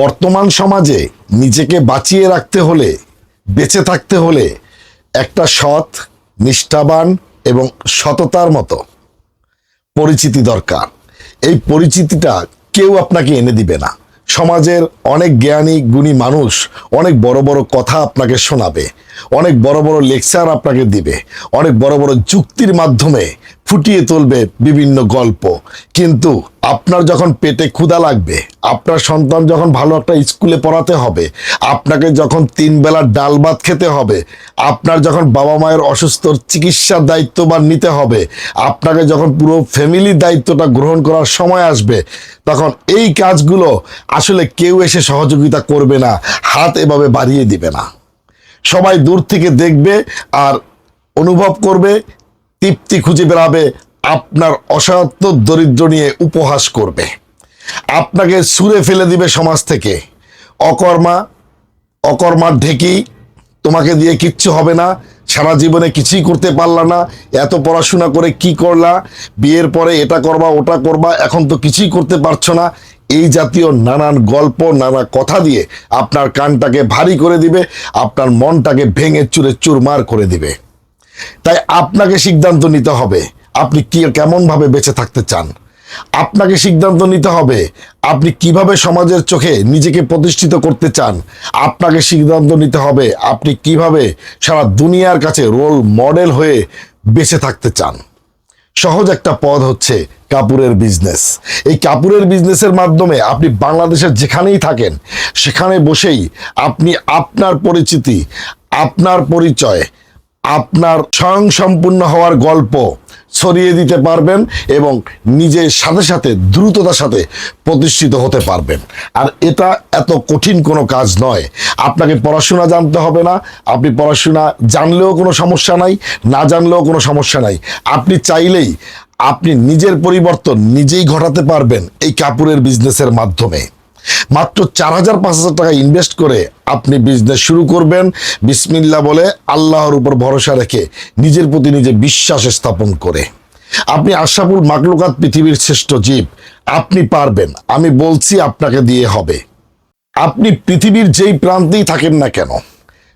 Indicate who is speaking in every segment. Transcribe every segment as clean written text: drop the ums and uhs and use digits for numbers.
Speaker 1: বর্তমান সমাজে নিজেকে বাঁচিয়ে রাখতে হলে, বেঁচে থাকতে হলে একটা সৎ, নিষ্ঠাবান এবং সততার মতো পরিচিতি দরকার। এই পরিচিতিটা কেউ আপনাকে এনে দিবে না। সমাজের অনেক জ্ঞানী গুণী মানুষ অনেক বড় বড় কথা আপনাকে শোনাবে, অনেক বড় বড় লেকচার আপনাকে দিবে, অনেক বড় বড় যুক্তির মাধ্যমে ফুটিয়ে তুলবে বিভিন্ন গল্প। কিন্তু আপনার যখন পেটে ক্ষুধা লাগবে, আপনার সন্তান যখন ভালো একটা স্কুলে পড়াতে হবে, আপনাকে যখন 3 বেলা ডাল ভাত খেতে হবে, আপনার যখন বাবা মায়ের অসুস্থর চিকিৎসার দায়িত্ববান নিতে হবে, আপনাকে যখন পুরো ফ্যামিলির দায়িত্বটা গ্রহণ করার সময় আসবে, তখন এই কাজগুলো আসলে কেউ এসে সহযোগিতা করবে না, হাত এভাবে বাড়িয়ে দিবে না। সবাই দূর থেকে দেখবে আর অনুভব করবে, তৃপ্তি খুঁজে বেড়াবে, আপনার অসহায়ত্ব দরিদ্র নিয়ে উপহাস করবে, আপনাকে ছুঁড়ে ফেলে দিবে সমাজ থেকে। অকর্মার ঢেকি, তোমাকে দিয়ে কিচ্ছু হবে না, সারা জীবনে কিছুই করতে পারলা না, এত পড়াশোনা করে কি করলা, বিয়ের পরে এটা করবা ওটা করবা, এখন তো কিছুই করতে পারছো না। এই জাতীয় নানান গল্প, নানা কথা দিয়ে আপনার কানটাকে ভারী করে দিবে, আপনার মনটাকে ভেঙে চুরে চুরমার করে দিবে। তাই আপনাকে সিদ্ধান্ত নিতে হবে আপনি কেমনভাবে বেঁচে থাকতে চান। আপনাকে সিদ্ধান্ত নিতে হবে আপনি কিভাবে সমাজের চোখে নিজেকে প্রতিষ্ঠিত করতে চান। আপনাকে সিদ্ধান্ত নিতে হবে আপনি কিভাবে সারা দুনিয়ার কাছে রোল মডেল হয়ে বেঁচে থাকতে চান। সহজ একটা পথ হচ্ছে কাপড়ের বিজনেস। এই কাপড়ের বিজনেসের মাধ্যমে আপনি বাংলাদেশের যেখানেই থাকেন সেখানে বসেই আপনি আপনার পরিচিতি, আপনার পরিচয়, আপনার স্বয়ংসম্পূর্ণ হওয়ার গল্প ছড়িয়ে দিতে পারবেন এবং নিজের সাথে সাথে দ্রুততার সাথে প্রতিষ্ঠিত হতে পারবেন। আর এটা এত কঠিন কোনো কাজ নয়। আপনাকে পড়াশোনা জানতে হবে না, আপনি পড়াশোনা জানলেও কোনো সমস্যা নাই, না জানলেও কোনো সমস্যা নাই। আপনি চাইলেই আপনি নিজের পরিবর্তন নিজেই ঘটাতে পারবেন এই কাপড়ের বিজনেসের মাধ্যমে। মাত্র 4,000-5,000 টাকা ইনভেস্ট করে আপনি বিজনেস শুরু করবেন, বিসমিল্লাহ বলে, আল্লাহর উপর ভরসা রেখে, নিজের প্রতি নিজে বিশ্বাস স্থাপন করে। আপনি আশরাফুল মাখলুকাত, পৃথিবীর শ্রেষ্ঠ জীব, আপনি পারবেন। আমি বলছি আপনাকে দিয়ে হবে। আপনি পৃথিবীর যেই প্রান্তেই থাকেন না কেন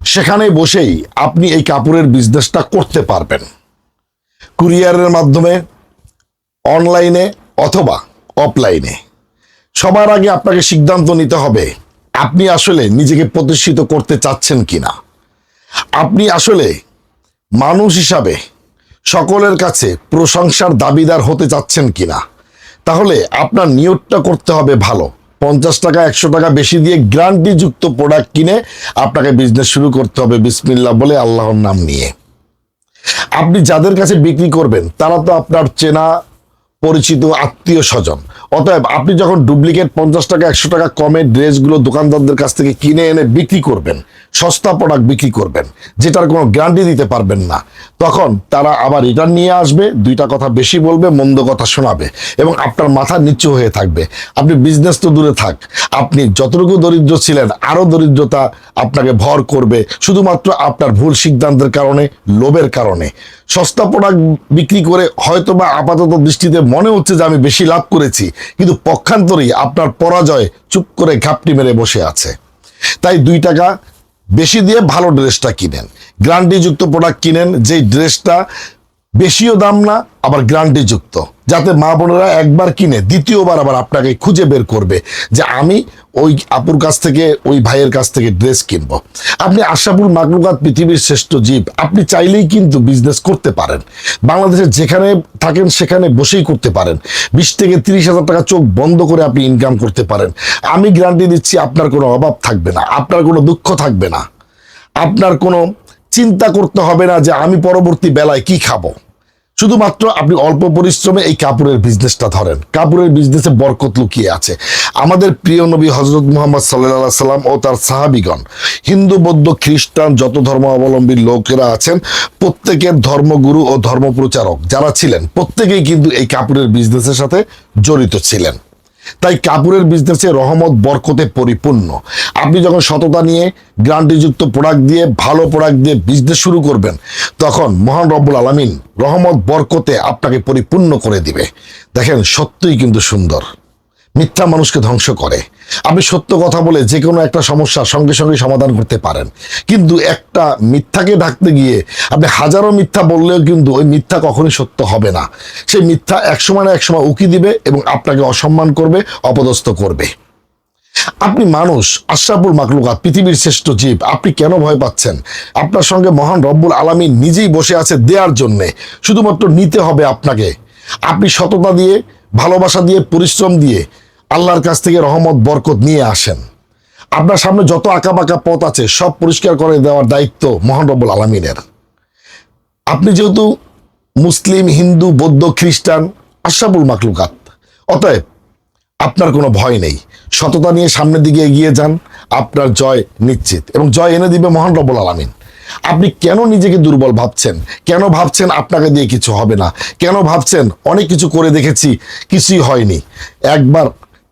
Speaker 1: সেখানে বসেই আপনি এই কাপড়ের বিজনেসটা করতে পারবেন, কুরিয়ারের মাধ্যমে, অনলাইনে অথবা অফলাইনে। সবার আগে আপনাকে সিদ্ধান্ত নিতে হবে আপনি আসলে নিজেকে প্রতিষ্ঠিত করতে চাচ্ছেন কিনা। আপনি আসলে মানুষ হিসাবে সকলের কাছে প্রশংসার দাবিদার হতে চাচ্ছেন কিনা। তাহলে আপনার নিয়তটা করতে হবে ভালো। 50 টাকা 100 টাকা বেশি দিয়ে গ্যারান্টিযুক্ত প্রোডাক্ট কিনে আপনাকে বিজনেস শুরু করতে হবে, বিসমিল্লাহ বলে, আল্লাহর নাম নিয়ে। আপনি যাদের কাছে বিক্রি করবেন তারা তো আপনার চেনা পরিচিত আত্মীয় স্বজন। অতএব আপনি যখন ডুপ্লিকেট 50 টাকা 100 টাকা কমে ড্রেসগুলো দোকানদারদের কাছ থেকে কিনে এনে বিক্রি করবেন, সস্তা প্রোডাক্ট বিক্রি করবেন যেটার কোনো গ্যারান্টি দিতে পারবেন না, তখন তারা আবার রিটার্ন নিয়ে আসবে, 2টা কথা বেশি বলবে, মন্দ কথা শোনাবে এবং আপনার মাথা নিচু হয়ে থাকবে। আপনি বিজনেস তো দূরে থাক, আপনি যতটুকু দরিদ্র ছিলেন আরও দরিদ্রতা আপনাকে ভর করবে, শুধুমাত্র আপনার ভুল সিদ্ধান্তের কারণে, লোভের কারণে। সস্তা প্রোডাক্ট বিক্রি করে হয়তোবা আপাতত দৃষ্টিতে মনে হচ্ছে যে আমি বেশি লাভ করেছি, কিন্তু পক্ষান্তরেই আপনার পরাজয় চুপ করে ঘাপটি মেরে বসে আছে। তাই 2 টাকা বেশি দিয়ে ভালো ড্রেসটা কিনেন, গ্যারান্টিযুক্ত প্রোডাক্ট কিনেন, যেই ড্রেসটা বেশিও দাম না আবার গ্যারান্টিযুক্ত, যাতে মা বোনেরা একবার কিনে দ্বিতীয়বার আবার আপনাকে খুঁজে বের করবে যে আমি ওই আপুর কাছ থেকে, ওই ভাইয়ের কাছ থেকে ড্রেস কিনবো। আপনি আশরাফুল মাখলুকাত, পৃথিবীর শ্রেষ্ঠ জীব, আপনি চাইলেই কিন্তু বিজনেস করতে পারেন। বাংলাদেশের যেখানে থাকেন সেখানে বসেই করতে পারেন। 20 থেকে 30,000 টাকা চোখ বন্ধ করে আপনি ইনকাম করতে পারেন। আমি গ্যারান্টি দিচ্ছি আপনার কোনো অভাব থাকবে না, আপনার কোনো দুঃখ থাকবে না, আপনার কোনো চিন্তা করতে হবে না যে আমি পরবর্তী বেলায় কি খাবো। শুধুমাত্র আপনি অল্প পরিশ্রমে এই কাপড়ের বিজনেসটা ধরেন। কাপড়ের বিজনেসে বরকত লুকিয়ে আছে। আমাদের প্রিয় নবী হযরত মুহাম্মদ সাল্লাল্লাহু আলাইহি সাল্লাম ও তার সাহাবীগণ, হিন্দু বৌদ্ধ খ্রিস্টান যত ধর্মাবলম্বী লোকেরা আছেন, প্রত্যেকের ধর্মগুরু ও ধর্মপ্রচারক যারা ছিলেন প্রত্যেকেই কিন্তু এই কাপড়ের বিজনেসের সাথে জড়িত ছিলেন। তাই কাপড়ের বিজনেসে রহমত বরকতে পরিপূর্ণ। আপনি যখন সততা নিয়ে, গ্যারান্টিযুক্ত প্রোডাক্ট দিয়ে, ভালো প্রোডাক্ট দিয়ে বিজনেস শুরু করবেন, তখন মহান রব্বুল আলামিন রহমত বরকতে আপনাকে পরিপূর্ণ করে দিবে। দেখেন, সত্যই কিন্তু সুন্দর। মিথ্যা মানুষকে ধ্বংস করে। আপনি সত্য কথা বলে যে কোনো একটা সমস্যা সঙ্গে সঙ্গে সমাধান করতে পারেন, কিন্তু একটা মিথ্যাকে ঢাকতে গিয়ে আপনি হাজারো মিথ্যা বললেও কিন্তু ওই মিথ্যা কখনোই সত্য হবে না। সেই মিথ্যা একসময় না একসময় উকি দিবে এবং আপনাকে অসম্মান করবে, অপদস্থ করবে। আপনি মানুষ, আশরাফুল মাখলুকাত, পৃথিবীর শ্রেষ্ঠ জীব। আপনি কেন ভয় পাচ্ছেন? আপনার সঙ্গে মহান রব্বুল আলামিন নিজেই বসে আছে দেওয়ার জন্যে, শুধুমাত্র নিতে হবে আপনাকে। আপনি সততা দিয়ে, ভালোবাসা দিয়ে, পরিশ্রম দিয়ে আল্লাহর কাছ থেকে রহমত বরকত নিয়ে আসেন। আপনার সামনে যত আঁকাবাঁকা পথ আছে সব পরিষ্কার করে দেওয়ার দায়িত্ব মহান রব্বুল আলামিনের। আপনি যেহেতু মুসলিম, হিন্দু, বৌদ্ধ, খ্রিস্টান, আশরাফুল মাখলুকাত, অতএব আপনার কোনো ভয় নেই। সততা নিয়ে সামনের দিকে এগিয়ে যান, আপনার জয় নিশ্চিত এবং জয় এনে দিবে মহান রব্বুল আলামিন। আপনি কেন নিজেকে দুর্বল ভাবছেন? কেন ভাবছেন আপনাকে দিয়ে কিছু হবে না? কেন ভাবছেন অনেক কিছু করে দেখেছি, কিছুই হয়নি? একবার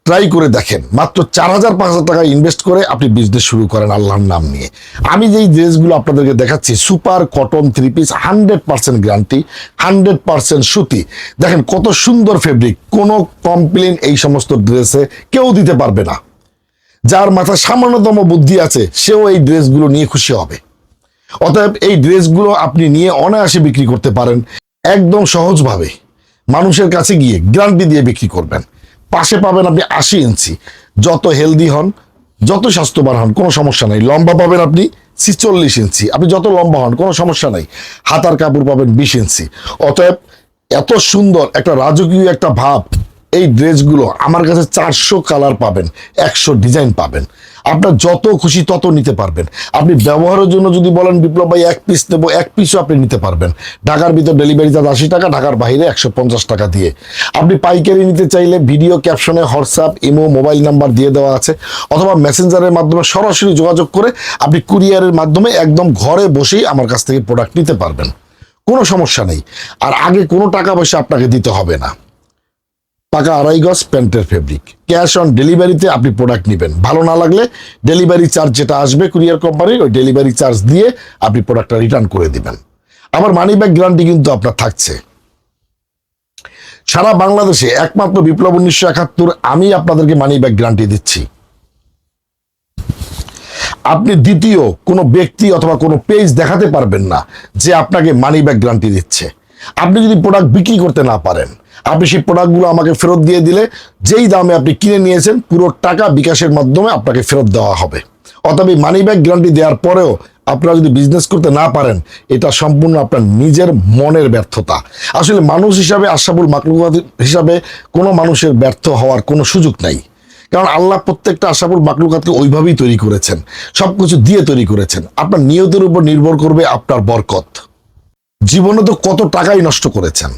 Speaker 1: ট্রাই করে দেখেন। মাত্র 4,000-5,000 টাকা ইনভেস্ট করে আপনি বিজনেস শুরু করেন আল্লাহর নাম নিয়ে। আমি যেই ড্রেসগুলো আপনাদেরকে দেখাচ্ছি, সুপার কটন 3 পিস, 100% গ্যারান্টি, 100% সুতি। দেখেন কত সুন্দর ফেব্রিক, কোনো কমপ্লেন এই সমস্ত ড্রেসে কেউ দিতে পারবে না। যার মাথায় সামান্যতম বুদ্ধি আছে সেও এই ড্রেসগুলো নিয়ে খুশি হবে। অতএব এই ড্রেসগুলো আপনি নিয়ে অনায়াসে বিক্রি করতে পারেন, একদম সহজভাবে মানুষের কাছে গিয়ে গ্যারান্টি দিয়ে বিক্রি করবেন। পাশে পাবেন আপনি 80 ইঞ্চি, যত হেলদি হন, যত স্বাস্থ্যবান হন কোনো সমস্যা নেই। লম্বা পাবেন আপনি 46 ইঞ্চি, আপনি যত লম্বা হন কোনো সমস্যা নেই। হাতার কাপড় পাবেন 20 ইঞ্চি। অতএব এত সুন্দর একটা রাজকীয় একটা ভাব এই ড্রেসগুলো আমার কাছে 400 কালার পাবেন, 100 ডিজাইন পাবেন। আপনার যত খুশি তত নিতে পারবেন। আপনি ব্যবহারের জন্য যদি বলেন বিপ্লব ভাই 1 পিস নেবো, 1 পিসও আপনি নিতে পারবেন। ঢাকার ভিতর ডেলিভারি চার্জ 80 টাকা, ঢাকার বাইরে 150 টাকা দিয়ে। আপনি পাইকারি নিতে চাইলে ভিডিও ক্যাপশনে হোয়াটসঅ্যাপ, ইমো, মোবাইল নাম্বার দিয়ে দেওয়া আছে, অথবা মেসেঞ্জারের মাধ্যমে সরাসরি যোগাযোগ করে আপনি কুরিয়ারের মাধ্যমে একদম ঘরে বসেই আমার কাছ থেকে প্রোডাক্ট নিতে পারবেন, কোনো সমস্যা নেই। আর আগে কোনো টাকা পয়সা আপনাকে দিতে হবে না। পাকা 2.5 গজ প্যান্টের ফেব্রিক, ক্যাশ অন ডেলিভারিতে আপনি প্রোডাক্ট নেবেন। ভালো না লাগলে ডেলিভারি চার্জ যেটা আসবে কুরিয়ার কোম্পানির, ওই ডেলিভারি চার্জ দিয়ে আপনি প্রোডাক্টটা রিটার্ন করে দিবেন। আবার মানি ব্যাক গ্যারান্টি কিন্তু আপনার থাকছে। সারা বাংলাদেশে একমাত্র বিপ্লব 1971 আমি আপনাদেরকে মানি ব্যাক গ্যারান্টি দিচ্ছি। আপনি দ্বিতীয় কোনো ব্যক্তি অথবা কোনো পেজ দেখাতে পারবেন না যে আপনাকে মানি ব্যাক গ্যারান্টি দিচ্ছে। আপনি যদি প্রোডাক্ট বিক্রি করতে না পারেন, আপনি সেই প্রোডাক্টগুলো আমাকে ফেরত দিয়ে দিলে যেই দামে আপনি কিনে নিয়েছেন পুরো টাকা বিকাশের মাধ্যমে আপনাকে ফেরত দেওয়া হবে। অতএব মানি ব্যাক গ্যারান্টি দেওয়ার পরেও আপনারা যদি বিজনেস করতে না পারেন, এটা সম্পূর্ণ আপনার নিজের মনের ব্যর্থতা। আসলে মানুষ হিসাবে, আশরাফুল মাখলুকাত হিসাবে কোনো মানুষের ব্যর্থ হওয়ার কোনো সুযোগ নাই। কারণ আল্লাহ প্রত্যেকটা আশরাফুল মাখলুকাতকে ওইভাবেই তৈরি করেছেন, সব কিছু দিয়ে তৈরি করেছেন। আপনার নিয়তের উপর নির্ভর করবে আপনার বরকত। জীবনে তো কত টাকাই নষ্ট করেছেন,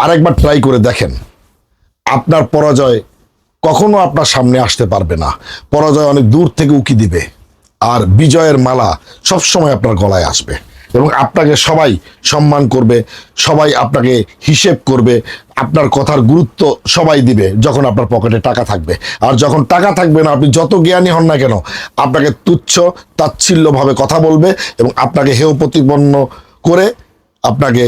Speaker 1: আরেকবার ট্রাই করে দেখেন। আপনার পরাজয় কখনো আপনার সামনে আসতে পারবে না। পরাজয় অনেক দূর থেকে উকি দিবে, আর বিজয়ের মালা সবসময় আপনার গলায় আসবে এবং আপনাকে সবাই সম্মান করবে, সবাই আপনাকে হিসেব করবে, আপনার কথার গুরুত্ব সবাই দিবে যখন আপনার পকেটে টাকা থাকবে। আর যখন টাকা থাকবে না, আপনি যত জ্ঞানী হন না কেন, আপনাকে তুচ্ছ তাচ্ছিল্যভাবে কথা বলবে এবং আপনাকে হেয় প্রতিপন্ন করে আপনাকে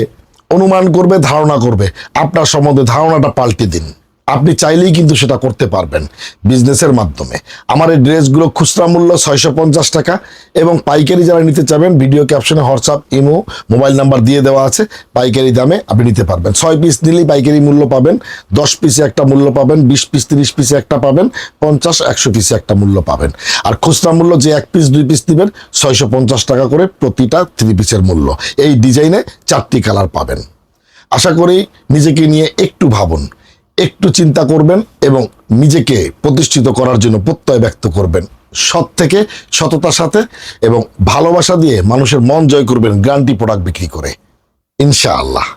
Speaker 1: অনুমান করবে, ধারণা করবে। আপনার সম্বন্ধে ধারণাটা পাল্টে দিন। আপনি চাইলেই কিন্তু সেটা করতে পারবেন বিজনেসের মাধ্যমে। আমার এই ড্রেসগুলো খুচরা মূল্য 650 টাকা এবং পাইকারি যারা নিতে চাবেন ভিডিও ক্যাপশনে হোয়াটসঅ্যাপ, ইমো, মোবাইল নাম্বার দিয়ে দেওয়া আছে। পাইকারি দামে আপনি নিতে পারবেন। 6 পিস নিলেই পাইকারি মূল্য পাবেন, 10 পিসে একটা মূল্য পাবেন, 20 পিস 30 পিসে একটা পাবেন, 50-100 পিসে একটা মূল্য পাবেন। আর খুচরা মূল্য যে 1 পিস 2 পিস নেবেন 650 টাকা করে প্রতিটা 3 পিসের মূল্য। এই ডিজাইনে 4টি কালার পাবেন। আশা করি নিজেকে নিয়ে একটু ভাবুন, একটু চিন্তা করবেন এবং নিজেকে প্রতিষ্ঠিত করার জন্য প্রত্যয় ব্যক্ত করবেন সৎ থেকে, সততার সাথে এবং ভালোবাসা দিয়ে মানুষের মন জয় করবেন গ্যারান্টি প্রোডাক্ট বিক্রি করে, ইনশাআল্লাহ।